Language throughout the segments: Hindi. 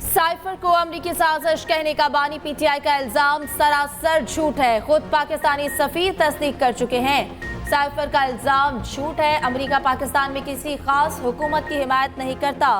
साइफर को अमरीकी साजिश कहने का बानी पीटीआई का इल्जाम सरासर झूठ है। खुद पाकिस्तानी सफीर तस्दीक कर चुके हैं। साइफर का इल्जाम झूठ है। अमरीका पाकिस्तान में किसी खास हुकूमत की हिमायत नहीं करता।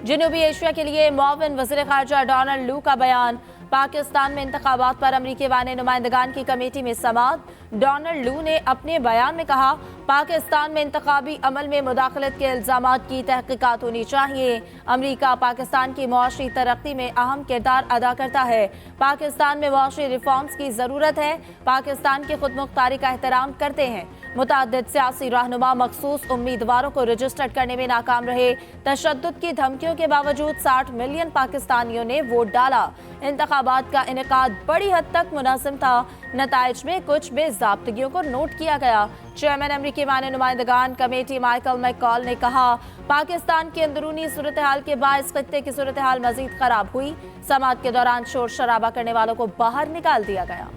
जनूबी एशिया के लिए मुआविन वज़ीर ख़ारजा डोनाल्ड लू का बयान। पाकिस्तान में इंतखाबात पर अमरीकी बानी नुमाइंदगान की कमेटी में समाअत। डोनाल्ड लू ने अपने बयान में कहा, पाकिस्तान में इंतखाबी अमल में मुदाखलत के इल्जामात की तहकीकात होनी चाहिए। अमरीका पाकिस्तान की मुआशी तरक्की में अहम किरदार अदा करता है। पाकिस्तान में मुआशी रिफॉर्म्स की ज़रूरत है। पाकिस्तान की खुदमुख्तारी का एहतराम करते हैं। मुतअद्दिद सियासी रहनुमा मखसूस उम्मीदवारों को रजिस्टर्ड करने में नाकाम रहे। तशद्दुद की धमकियों के बावजूद 60 मिलियन पाकिस्तानियों ने वोट डाला। इंतखाबात का इनेकाद बड़ी हद तक मुनासिब था। नताइज में कुछ बेज़ाब्तगियों को नोट किया गया। चेयरमैन अमरीकी बानी नुमाइंदगान कमेटी माइकल मैकॉल ने कहा, पाकिस्तान की अंदरूनी सूरत हाल के बायस खत्ते की सूरत हाल मजीद खराब हुई। समाअत के दौरान शोर शराबा करने वालों को बाहर निकाल दिया गया।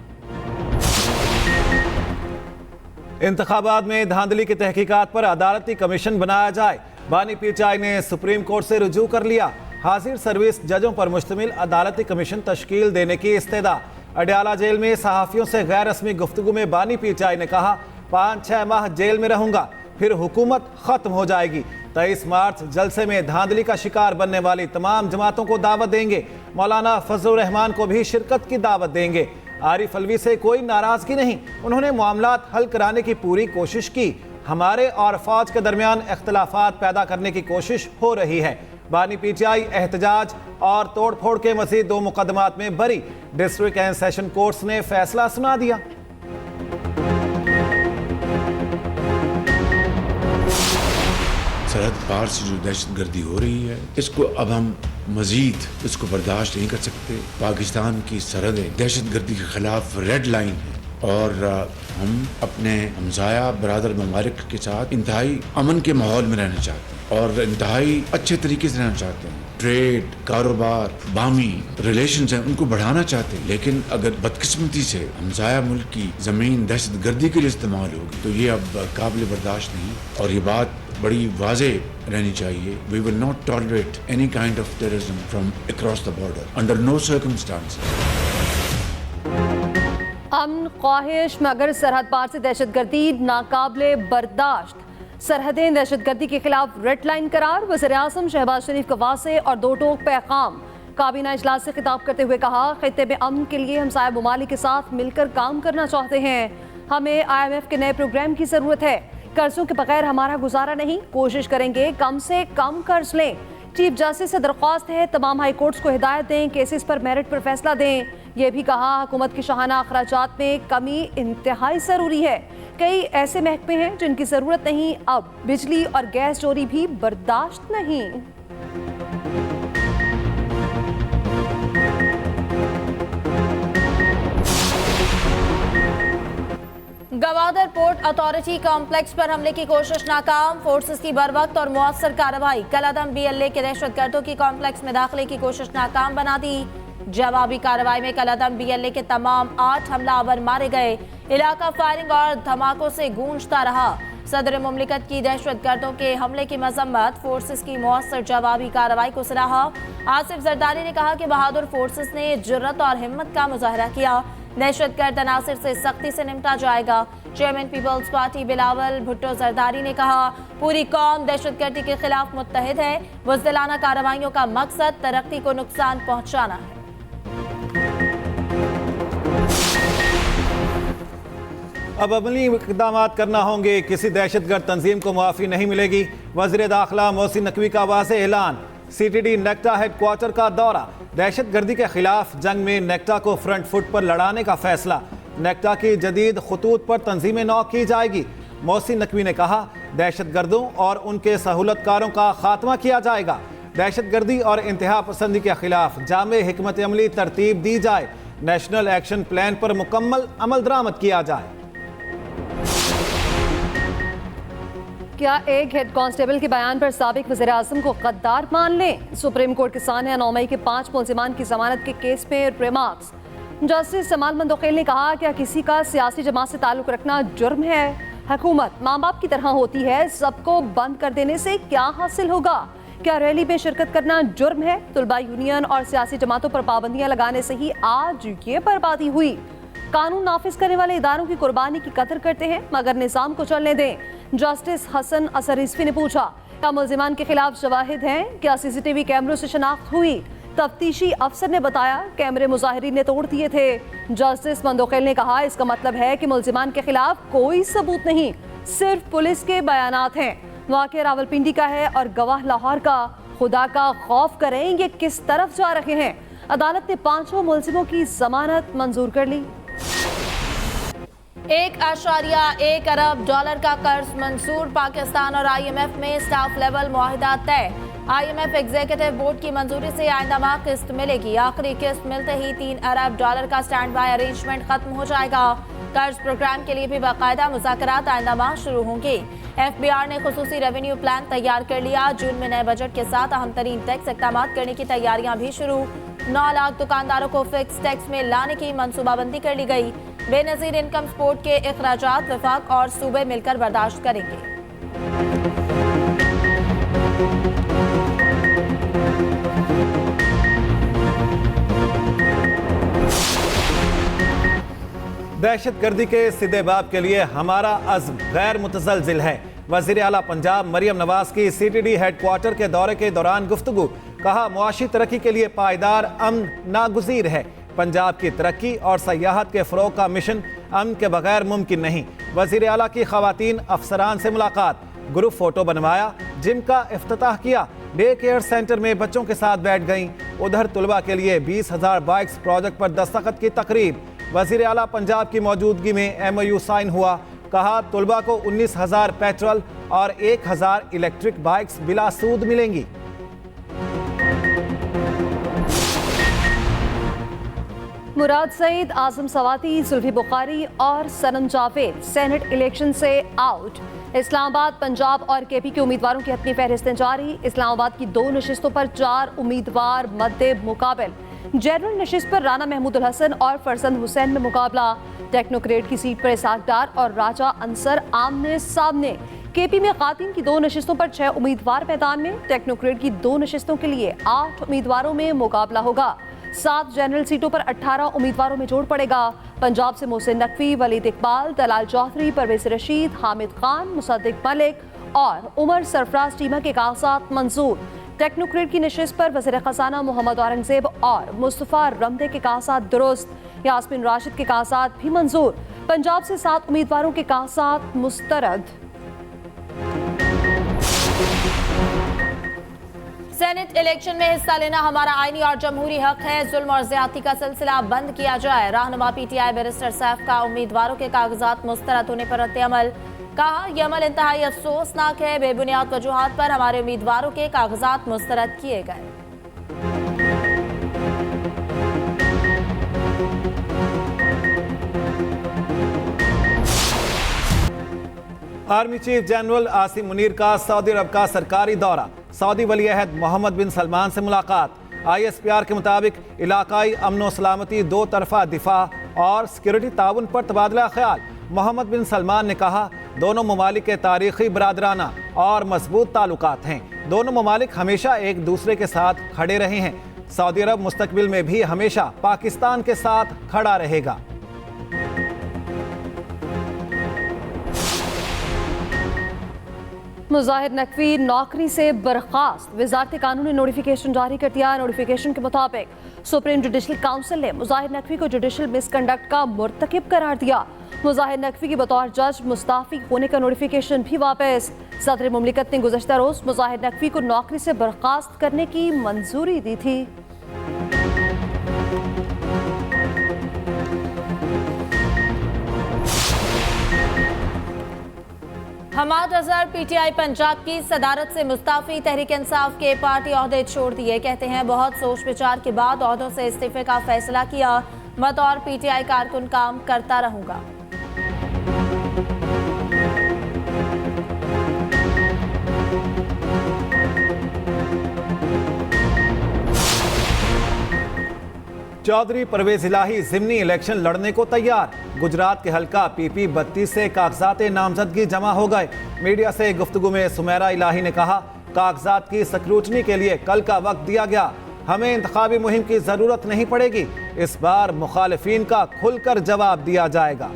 इंतखाबात में धांधली की तहकीकात पर अदालती कमीशन बनाया जाए। बानी पीटीआई ने सुप्रीम कोर्ट से रुजू कर लिया। हाजिर सर्विस जजों पर मुश्तमिल अदालती कमीशन तश्कील देने की इस्तेदा। अडयाला जेल में सहाफ़ियों से गैर रस्मी गुफ्तगू में बानी पीटीआई ने कहा, 5-6 माह जेल में रहूंगा, फिर हुकूमत खत्म हो जाएगी। 23 मार्च जलसे में धांधली का शिकार बनने वाली तमाम जमातों को दावत देंगे। मौलाना फजलुर रहमान को भी शिरकत की दावत देंगे। आरिफ अलवी से कोई नाराजगी नहीं, उन्होंने मामलात हल कराने की पूरी कोशिश की। हमारे और फौज के दरमियान इख्तलाफात पैदा करने की कोशिश हो रही है। बानी पीटीआई एहतजाज और तोड़फोड़ के मज़ीद 2 मुकदमात में बरी। डिस्ट्रिक्ट एंड सेशन कोर्ट्स ने फैसला सुना दिया। सरहद पार से जो दहशत गर्दी हो रही है, इसको अब हम मजीद इसको बर्दाश्त नहीं कर सकते। पाकिस्तान की सरहदें दहशत गर्दी के खिलाफ रेड लाइन है और हम अपने हमसाया बरादर ममालिक के साथ इंतहाई अमन के माहौल में रहना चाहते हैं और इंतहाई अच्छे तरीके से रहना चाहते हैं। ट्रेड, कारोबार, बामी रिलेशंस हैं, उनको बढ़ाना चाहते हैं। लेकिन अगर बदकिस्मती से हमसाया मुल्क की ज़मीन दहशत गर्दी के लिए इस्तेमाल होगी तो ये अब काबिल बर्दाश्त नहीं। और ये बात बड़ी वाज़े रहनी चाहिए। We will not tolerate any kind of terrorism from across the border under no circumstances. अमन ख्वाहिश मगर सरहद पार से दहशतगर्दी नाकाबिले बर्दाश्त। सरहदें दहशतगर्दी के खिलाफ रेड लाइन करार। वज़ीर आज़म शहबाज शरीफ का वासे और 2 टोक पैगाम। काबीना इजलास से खिताब करते हुए कहा, खित्ते में अमन के लिए हमसाया ममालिक के साथ मिलकर काम करना चाहते हैं। हमें IMF के नए प्रोग्राम की ज़रूरत है। कर्जों के बगैर हमारा गुजारा नहीं। कोशिश करेंगे कम से कम कर्ज लें। चीफ जस्टिस से दरख्वास्त है, तमाम हाई कोर्ट्स को हिदायत दें, केसेस पर मेरिट पर फैसला दें। यह भी कहा, हुकूमत की शाहाना अखराजात में कमी इंतहाई ज़रूरी है। कई ऐसे महकमे हैं जिनकी ज़रूरत नहीं। अब बिजली और गैस चोरी भी बर्दाश्त नहीं। गवादर पोर्ट अथॉरिटी कॉम्प्लेक्स पर हमले की कोशिश नाकाम। फोर्सेस की बरवक्त और मुअस्सर कार्रवाई। कलअदम BLA के दहशतगर्दों की कॉम्प्लेक्स में दाखिले की कोशिश नाकाम बना दी। जवाबी कार्रवाई में कलअदम BLA के तमाम 8 हमलावर मारे गए। इलाका फायरिंग और धमाकों से गूंजता रहा। सदर मुमलिकत की दहशतगर्दों के हमले की मजम्मत। फोर्सेस की मुअस्सर जवाबी कार्रवाई को सराहा। आसिफ जरदारी ने कहा कि बहादुर फोर्सेस ने जुर्रत और हिम्मत का मुजाहरा किया। दहशतगर्द अनासिर से सख्ती से निपटा जाएगा। Chairman Peoples Party Bilawal Bhutto Zardari ने कहा, पूरी कौम दहशतगर्दी के खिलाफ मुत्तहिद है। बुज़दिलाना कार्रवाइयों का मकसद तरक्की को नुकसान पहुंचाना है। अब अमली इक़दाम करना होंगे। किसी दहशतगर्द तंजीम को मुआफ़ी नहीं मिलेगी। वज़ीर दाखिला मोहसिन नकवी का वाज़ेह ऐलान। CTD नेक्टा हेडक्वार्टर का दौरा। दहशतगर्दी के खिलाफ जंग में नेक्टा को फ्रंट फुट पर लड़ाने का फैसला। नेक्टा की जदीद खतूत पर तंजीमें नौ की जाएगी। मोहसिन नकवी ने कहा, दहशतगर्दों और उनके सहूलतकारों का खात्मा किया जाएगा। दहशतगर्दी और इंतहा पसंदी के खिलाफ जामे हिकमत अमली तरतीब दी जाए। नेशनल एक्शन प्लान पर मुकम्मल अमल दरामद किया जाए। क्या एक हेड कांस्टेबल के बयान पर साबिक वज़ीर आज़म को गद्दार मान लें? सुप्रीम कोर्ट के सामने 9 मई के 5 मुलजिमान की जमानत के केस में रिमार्क्स। जस्टिस जमाल मंदोखेल ने कहा, क्या किसी का सियासी जमात से ताल्लुक रखना जुर्म है? हुकूमत माँ बाप की तरह होती है, सबको बंद कर देने से क्या हासिल होगा? क्या रैली में शिरकत करना जुर्म है? तुलबा यूनियन और सियासी जमातों पर पाबंदियां लगाने से ही आज ये बर्बादी हुई। कानून नाफिज करने वाले इदारों की कुर्बानी की कदर करते हैं मगर निजाम को चलने दें। जस्टिस हसन असर रिजवी ने पूछा, क्या मुल्जिमान के खिलाफ शवाहिद हैं? क्या सीसीटीवी कैमरों से शनाख्त हुई? तफ्तीशी अफसर ने बताया कैमरे मुजाहिरीन ने तोड़ दिए थे। जस्टिस मंदोखेल ने कहा, इसका मतलब है कि मुल्जिमान के खिलाफ कोई सबूत नहीं, सिर्फ पुलिस के बयानात हैं। वाक़या रावलपिंडी का है और गवाह लाहौर का। खुदा का खौफ करें, ये किस तरफ जा रहे हैं? अदालत ने 5 मुल्जिमों की जमानत मंजूर कर ली। 1.1 अरब डॉलर का कर्ज मंजूर। पाकिस्तान और IMF में स्टाफ लेवल मुआहिदा तय। IMF एग्जीक्यूटिव बोर्ड की मंजूरी से आइंदा माह किस्त मिलेगी। आखिरी किस्त मिलते ही 3 अरब डॉलर का स्टैंड बाय अरेंजमेंट खत्म हो जाएगा। कर्ज प्रोग्राम के लिए भी बाकायदा मुज़ाकरात आइंदा माह शुरू होंगे। FBR ने खुसूसी रेवेन्यू प्लान तैयार कर लिया। जून में नए बजट के साथ अहम तरीन टैक्स इक़दाम करने की तैयारियां भी शुरू। 9 लाख दुकानदारों को फिक्स टैक्स में लाने की मनसूबाबंदी कर ली गई। बेनजीर इनकम सपोर्ट के अखराजात वफाक और सूबे मिलकर बर्दाश्त करेंगे। दहशतगर्दी के सीधे बाब के लिए हमारा अज़्म गैर मुतज़लज़िल है। वज़ीर आला पंजाब मरियम नवाज की CTD हेडक्वार्टर के दौरे के दौरान गुफ्तगू। कहा, मुआशी तरक्की के लिए पायदार अमन नागुज़ीर है। पंजाब की तरक्की और सयाहत के फ़रोग़ का मिशन अमन के बगैर मुमकिन नहीं। वज़ीर आला की ख़वातीन अफसरान से मुलाकात, ग्रुप फ़ोटो बनवाया, जिम का इफ्तिताह किया, डे केयर सेंटर में बच्चों के साथ बैठ गईं। उधर तुलबा के लिए 20,000 बाइक्स प्रोजेक्ट पर दस्तखत की तकरीब। वज़ीर आला पंजाब की मौजूदगी में MOU साइन हुआ। कहा, तुलबा को 19,000 पेट्रोल और 1,000 इलेक्ट्रिक बाइक्स बिला सूद मिलेंगी। मुराद सईद, आजम सवाती, सुल्फी बुखारी और सनम जावेद सेनेट इलेक्शन से आउट। इस्लामाबाद, पंजाब और KP के उम्मीदवारों की अपनी फहरिस्तें जारी। इस्लामाबाद की 2 नशिस्तों पर 4 उम्मीदवार मद्दे मुकाबिल। जनरल नशिस्त पर राना महमूदुल हसन और फरजंद हुसैन में मुकाबला। टेक्नोक्रेट की सीट पर इसाक डार और राजा अंसर आमने सामने। KP में खातिन की 2 नशिस्तों पर 6 उम्मीदवार मैदान में। टेक्नोक्रेट की 2 नशिस्तों के लिए 8 उम्मीदवारों में मुकाबला होगा। 7 जनरल सीटों पर 18 उम्मीदवारों में जोड़ पड़ेगा। पंजाब से मोहसिन नकवी, वलीद इकबाल, दलाल चौधरी, परवेज रशीद, हामिद खान, मुसद्दिक मलिक और उमर सरफराज टीमा के कागजात मंजूर। टेक्नोक्रेट की नशिस्त पर वज़ीर ख़ज़ाना मोहम्मद औरंगज़ेब और मुस्तफ़ा रमदे के कागजात दुरुस्त। यास्मीन राशिद के कागजात भी मंजूर। पंजाब से 7 उम्मीदवारों के कागजात मुस्तरद। सेनेट इलेक्शन में हिस्सा लेना हमारा आईनी और जमहूरी हक है। जुल्म और ज्यादती का सिलसिला बंद किया जाए। रहनुमा PTI बैरिस्टर सैफ का उम्मीदवारों के कागजात मुस्तरद होने पर रद्द-ए-अमल। कहा, यह अमल इंतहाई अफसोसनाक है। बेबुनियाद वजूहात पर हमारे उम्मीदवारों के कागजात मुस्तरद किए गए। Army chief general Asim Munir का सऊदी अरब का सरकारी दौरा। सऊदी वली अहद मोहम्मद बिन सलमान से मुलाकात। ISPR के मुताबिक इलाकाई अमन सलामती, 2 तरफा दिफा और सिक्योरिटी ताउन पर तबादला ख्याल। मोहम्मद बिन सलमान ने कहा, दोनों ममालिक के तारीखी, बरादराना और मजबूत ताल्लुकात हैं। दोनों ममालिक हमेशा एक दूसरे के साथ खड़े रहे हैं। सऊदी अरब मुस्तकबिल में भी हमेशा पाकिस्तान के साथ खड़ा रहेगा। मुजाहिर नकवी नौकरी से बर्खास्त। वजारत कानून ने नोटिफिकेशन जारी कर दिया। नोटिफिकेशन के मुताबिक सुप्रीम जुडिशल काउंसिल ने मुजाहिर नकवी को जुडिशल मिसकंडक्ट का मुर्तकिब करार दिया। मुजाहिर नकवी की बतौर जज मुस्ताफी होने का नोटिफिकेशन भी वापस। सदर मुमलिकत ने गुज़श्ता रोज मुजाहिर नकवी को नौकरी से बर्खास्त करने की मंजूरी दी थी। हमाद अजहर PTI पंजाब की सदारत से मुस्ताफी। तहरीक इंसाफ के पार्टी ओहदे छोड़ दिए। कहते हैं, बहुत सोच विचार के बाद ओहदों से इस्तीफे का फैसला किया। बतौर PTI कारकुन काम करता रहूंगा। चौधरी परवेज इलाही जिमनी इलेक्शन लड़ने को तैयार। गुजरात के हलका PP 32 से कागजात नामजदगी जमा हो गए। मीडिया से गुफ्तगू में सुमेरा इलाही ने कहा, कागजात की स्क्रूटनी के लिए कल का वक्त दिया गया। हमें इंतखाबी मुहिम की जरूरत नहीं पड़ेगी। इस बार मुखालिफिन का खुलकर जवाब दिया जाएगा।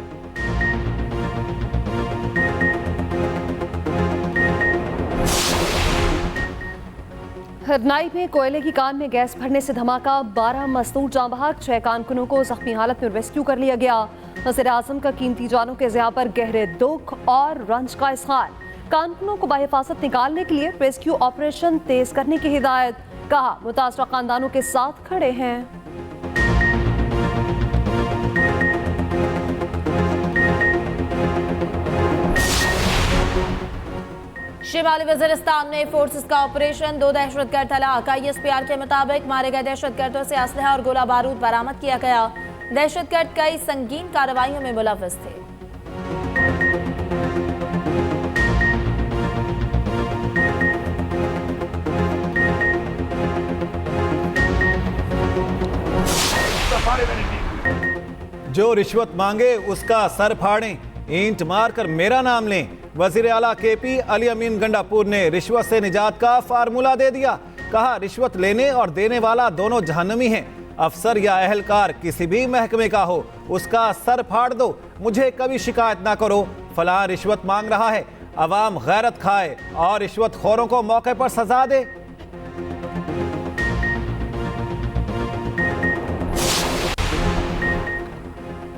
हरनाई में कोयले की कान में गैस भरने से धमाका, 12 मजदूर जाँ बहक, 6 कारकुनों को जख्मी हालत में रेस्क्यू कर लिया गया। वज़ीर आज़म का कीमती जानों के ज़िया पर गहरे दुख और रंज का इज़हार। कारकुनों को बाहिफाजत निकालने के लिए रेस्क्यू ऑपरेशन तेज करने की हिदायत। कहा, मुतासरा खानदानों के साथ खड़े हैं। शिमाली वजीरिस्तान में फोर्सेस का ऑपरेशन, 2 दहशतगर्द हलाक। ISPR के मुताबिक मारे गए दहशतगर्दों से असलहा और गोला बारूद बरामद किया गया। दहशतगर्द कई संगीन कार्रवाइयों में मुलव्वस थे। जो रिश्वत मांगे उसका सर फाड़ें, ईंट मारकर मेरा नाम लें। वजीर आला KP अली अमीन गंडापुर ने रिश्वत से निजात का फार्मूला दे दिया। कहा, रिश्वत लेने और देने वाला दोनों जहन्नमी हैं। अफसर या अहलकार किसी भी महकमे का हो, उसका सर फाड़ दो, मुझे कभी शिकायत ना करो। फलां रिश्वत मांग रहा है, अवाम गैरत खाए और रिश्वत खोरों को मौके पर सजा दे।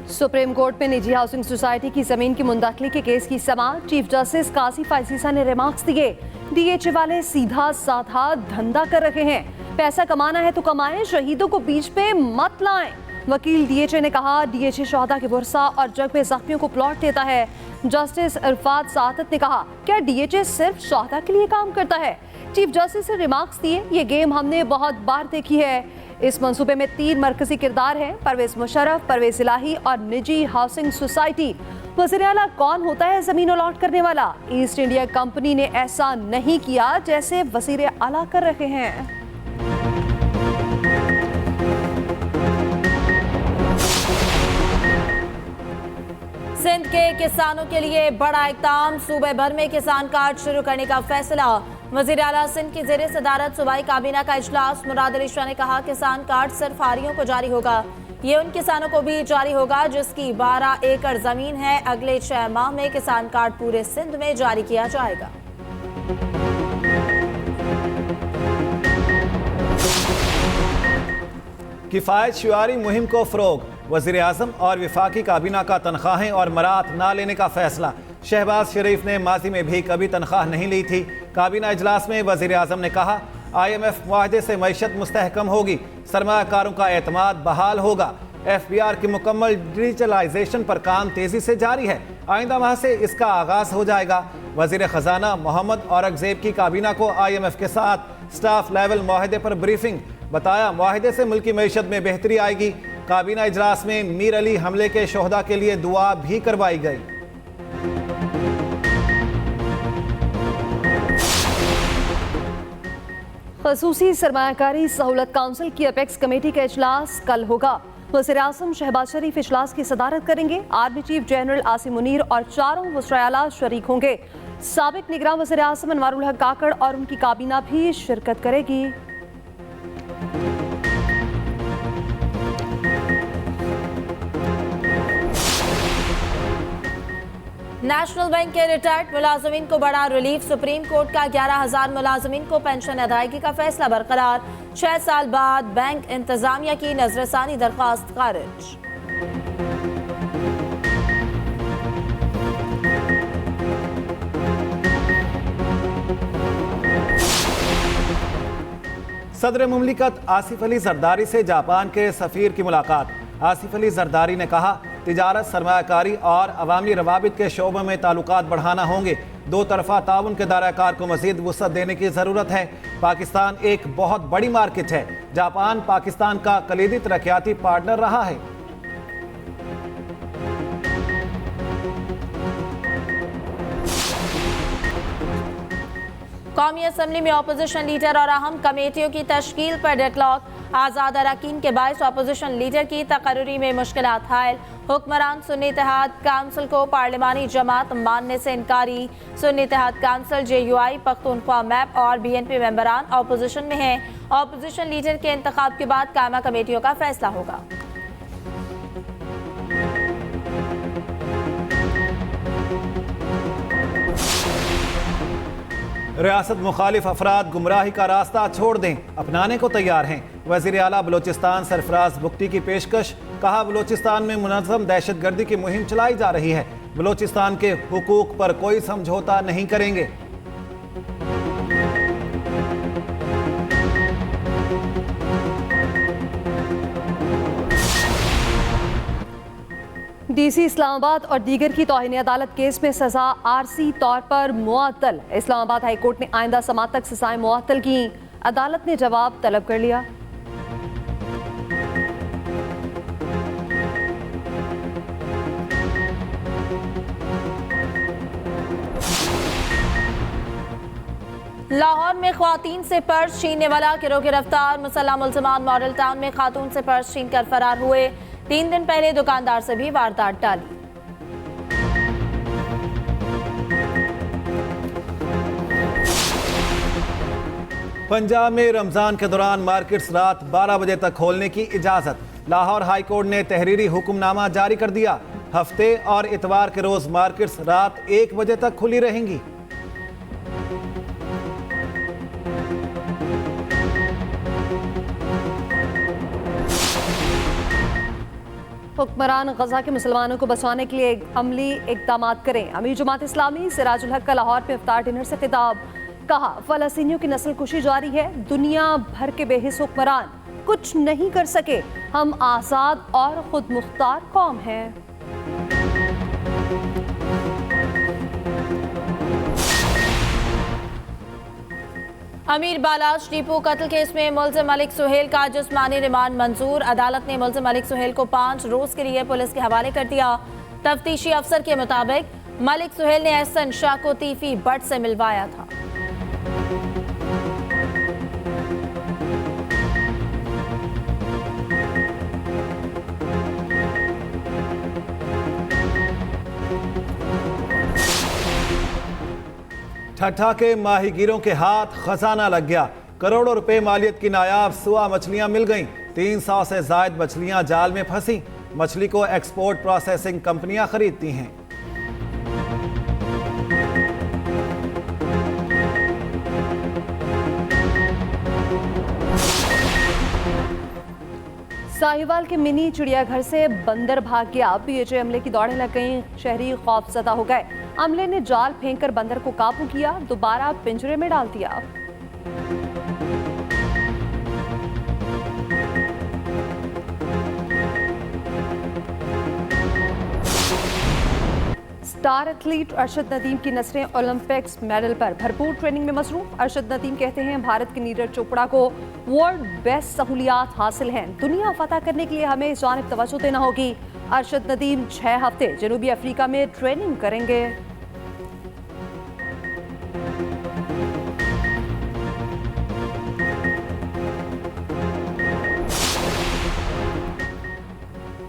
सुप्रीम कोर्ट में निजी हाउसिंग सोसाइटी की जमीन की मुंतकली के केस की समाअत। चीफ जस्टिस काजी फायजीसा ने रिमार्क्स दिए, DHA वाले सीधा साधा धंधा कर रहे हैं। पैसा कमाना है तो कमाएं, शहीदों को बीच पे मत लाएं। वकील DHA ने कहा, DHA शहदा के बुरसा और जग में जख्मियों को प्लॉट देता है। जस्टिस इरफात सादत ने कहा, क्या DHA सिर्फ शहदा के लिए काम करता है? चीफ जस्टिस ने रिमार्क्स दिए, ये गेम हमने बहुत बार देखी है। इस मंसूबे में 3 मरकजी किरदार हैं, परवेज मुशर्रफ, परवेज इलाही और निजी हाउसिंग सोसाइटी। वज़ीर आला कौन होता है जमीन अलॉट करने वाला? ईस्ट इंडिया कंपनी ने ऐसा नहीं किया जैसे वज़ीर आला कर रहे हैं। सिंध के किसानों के लिए बड़ा इक़दाम, सूबे भर में किसान कार्ड शुरू करने का फैसला। वज़ीर आला सिंध की ज़ेरे सदारत सूबाई काबीना का इजलास। मुराद अली शाह ने कहा, किसान कार्ड सिर्फ हारियों को जारी होगा, ये उन किसानों को भी जारी होगा जिसकी 12 एकड़ जमीन है। अगले 6 माह में किसान कार्ड पूरे सिंध में जारी किया जाएगा। किफ़ायत शुआरी मुहिम को फ़रोग। वज़ीर आज़म और वफाकी काबीना का तनख्वाहें और मरात ना लेने का फैसला। शहबाज शरीफ ने माजी में भी कभी तनख्वाह नहीं ली थी। काबीना इजलास में वज़ीर आज़म ने कहा, IMF मुआहदे से मईशत मुस्तहकम होगी, सरमायाकारों का एतमाद बहाल होगा। FBR की मुकम्मल डिजिटलाइजेशन पर काम तेज़ी से जारी है, आइंदा माह से इसका आगाज़ हो जाएगा। वज़ीर ख़जाना मोहम्मद औरंगज़ेब की काबीना को IMF के साथ स्टाफ लेवल मुआहदे पर ब्रीफिंग। बताया, मुआहदे से मुल्की मईशत में बेहतरी आएगी। काबीना इजलास में मीर अली हमले के शोहदा के लिए दुआ भी करवाई गई। खसूसी सरमायाकारी सहूलत काउंसिल की अपेक्स कमेटी का इजलास कल होगा। वज़ीर आज़म शहबाज शरीफ इजलास की सदारत करेंगे। Army chief general Asim Munir और 4 वज़ीर आला शरीक होंगे। साबिक निगरान वज़ीर आज़म अनवारुल हक काकड़ और उनकी काबीना भी शिरकत करेगी। नेशनल बैंक के रिटायर्ड मुलाजमीन को बड़ा रिलीफ। सुप्रीम कोर्ट का 11,000 मुलाजमीन को पेंशन अदायगी का फैसला बरकरार। 6 साल बाद बैंक इंतजामिया की नजरसानी दरख्वास्त खारिज। सदर मुमलिकत आसिफ अली जरदारी से जापान के सफीर की मुलाकात। आसिफ अली जरदारी ने कहा, तिजारत, सरमायाकारी और अवामी रवाबित के शोबों में ताल्लुकात बढ़ाना होंगे। 2 तरफा ताउन के दायरा को मजीद वुसअत देने की ज़रूरत है। पाकिस्तान एक बहुत बड़ी मार्केट है। जापान पाकिस्तान का कलीदी तरक्याती पार्टनर रहा है। कौमी असम्बली में अपोजिशन लीडर और अहम कमेटियों की तश्कील पर डेडलॉक। आज़ाद अरकान के बायस अपोजिशन लीडर की तकर्री में मुश्किलात हायल। हुक्मरान सुन्नी इत्तेहाद काउंसिल को पार्लिमानी जमात मानने से इनकारी। Sunni Ittehad council JUI, Pakhtunkhwa MAP और BNP मेंबरान अपोजिशन में हैं। अपोजिशन लीडर के इंतखाब के बाद कायमा कमेटियों का फैसला होगा। रियासत मुखालिफ अफराद गुमराही का रास्ता छोड़ दें, अपनाने को तैयार हैं। वज़ीर आला बलोचिस्तान सरफराज बुख्ती की पेशकश। कहा, बलोचिस्तान में मुनज़्ज़म दहशतगर्दी की मुहिम चलाई जा रही है, बलोचिस्तान के हुकूक पर कोई समझौता नहीं करेंगे। DC इस्लामाबाद और दीगर की तौहीन अदालत केस में सजा आरसी तौर पर मुअत्तल। इस्लामाबाद हाई कोर्ट ने आइंदा समात तक सजाएं मुअत्तल की। अदालत ने जवाब तलब कर लिया। लाहौर में ख्वातीन से पर्स छीनने वाला गिरोह गिरफ्तार। मुसल्लह मुल्ज़िमान मॉडल टाउन में खातून से पर्स छीन कर फरार हुए। 3 दिन पहले दुकानदार से भी वारदात डाली। पंजाब में रमजान के दौरान मार्केट्स रात 12 बजे तक खोलने की इजाजत। लाहौर हाई कोर्ट ने तहरीरी हुक्मनामा जारी कर दिया। हफ्ते और इतवार के रोज मार्केट्स रात 1 बजे तक खुली रहेंगी। हुक्मरान गजा के मुसलमानों को बचाने के लिए अमली इकदाम करें। अमीर जमात इस्लामी सिराजुल हक का लाहौर में इफ्तार डिनर से खिताब। कहा, फलस्तीनियों की नस्ल कुशी जारी है, दुनिया भर के बेहिस हुक्मरान कुछ नहीं कर सके, हम आज़ाद और खुद मुख्तार कौम हैं। अमीर बालाश डिपो कत्ल केस में मुल्ज़िम मलिक सुहेल का जिस्मानी रिमांड मंजूर। अदालत ने मुल्ज़िम मलिक सुहेल को 5 रोज के लिए पुलिस के हवाले कर दिया। तफ्तीशी अफसर के मुताबिक मलिक सुहेल ने एहसन शाह को तीफी बट से मिलवाया था। ठट्ठा के माहीगीरों के हाथ खजाना लग गया। करोड़ों रुपए मालियत की नायाब सुआ मछलियां मिल गईं। 300 से जायद मछलियां जाल में फंसी। मछली को एक्सपोर्ट प्रोसेसिंग कंपनियां खरीदती हैं। साहिवाल के मिनी चिड़ियाघर से बंदर भाग गया। पीएचए अमले की दौड़ें लग गईं, शहरी खौफजदा हो गए। अमले ने जाल फेंककर बंदर को काबू किया, दोबारा पिंजरे में डाल दिया। स्टार एथलीट अरशद नदीम की नसरें ओलंपिक्स मेडल पर भरपूर ट्रेनिंग में मसरूफ। अरशद नदीम कहते हैं, भारत के नीरज चोपड़ा को वर्ल्ड बेस्ट सहूलियात हासिल हैं, दुनिया फतह करने के लिए हमें इस जानिब तवज्जो देना होगी। अरशद नदीम 6 हफ्ते जनूबी अफ्रीका में ट्रेनिंग करेंगे।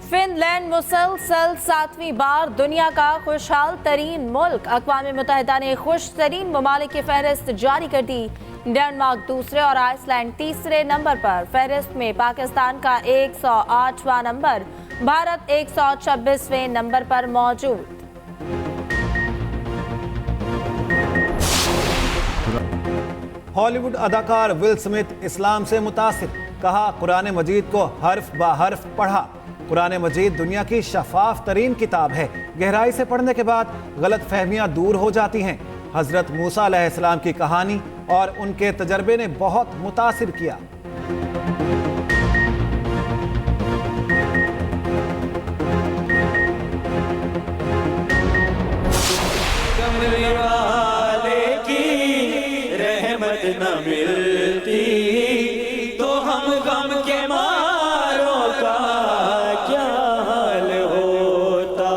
फिनलैंड मुसलसल 7वीं बार दुनिया का खुशहाल तरीन मुल्क। अक़वाम मुत्तहिदा ने खुश तरीन ममालिक की फहरिस्त जारी कर दी। डेनमार्क दूसरे और आइसलैंड तीसरे नंबर पर। फहरिस्त में पाकिस्तान का 108वां नंबर, भारत 126वें नंबर पर मौजूद। हॉलीवुड अदाकार विल स्मिथ इस्लाम से मुतासिर। कहा, कुरान मजीद को हर्फ ब हर्फ पढ़ा। कुरान मजीद दुनिया की शफाफ तरीन किताब है। गहराई से पढ़ने के बाद गलत फहमियां दूर हो जाती हैं। हजरत मूसा अलैहिस्सलाम की कहानी और उनके तजर्बे ने बहुत मुतासिर किया। कमरे वाले की रहमत न मिलती तो हम गम के मारों का क्या हाल होता।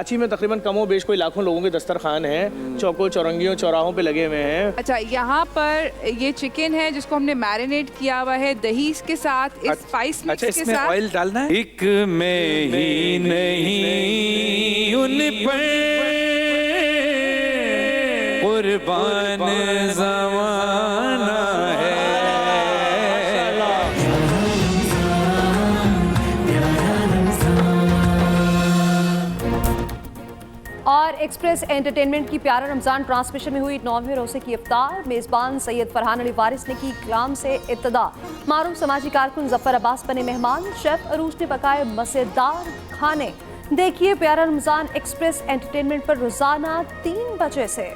कराची में तकरीबन कमो बेश कोई लाखों लोगों के दस्तरखान हैं, चौकों चौरंगियों चौराहों पे लगे हुए हैं। अच्छा, यहाँ पर ये चिकन है जिसको हमने मैरिनेट किया हुआ है दही के साथ, इस स्पाइस मिक्स के इसमें साथ। ऑयल डालना है। एक में ही नहीं उन पर कुर्बान ज़माना है। और एक्सप्रेस एंटरटेनमेंट की प्यारा रमजान ट्रांसमिशन में हुई 9वें रोजे की इफ्तार। मेजबान सैयद फरहान अली वारिस ने की कलाम से इब्तिदा। मारूफ समाजी कारकुन जफर अब्बास बने मेहमान। शेफ अरूज ने पकाए मजेदार खाने। देखिए प्यारा रमजान एक्सप्रेस एंटरटेनमेंट पर रोजाना 3 बजे से।